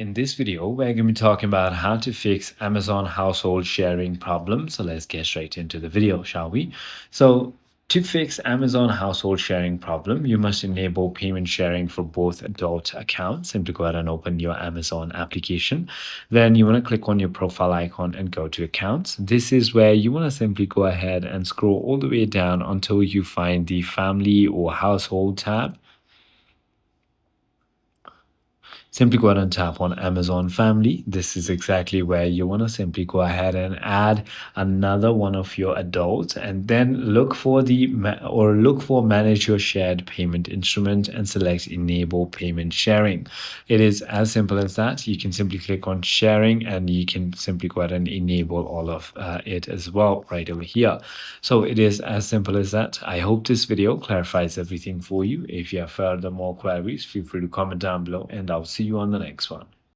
in this video, we're going to be talking about how to fix Amazon household sharing problem. So let's get straight into the video, shall we? So to fix Amazon household sharing problem, you must enable payment sharing for both adult accounts. Simply go ahead and open your Amazon application. Then you want to click on your profile icon and go to accounts. This is where you want to simply go ahead and scroll all the way down until you find the family or household tab. Simply go ahead and tap on Amazon Family. This is exactly where you want to simply go ahead and add another one of your adults, and then look for manage your shared payment instrument and select enable payment sharing. It is as simple as that. You can simply click on sharing and you can simply go ahead and enable all of it as well right over here. So it is as simple as that. I hope this video clarifies everything for you. If you have further more queries, feel free to comment down below and I'll see you on the next one.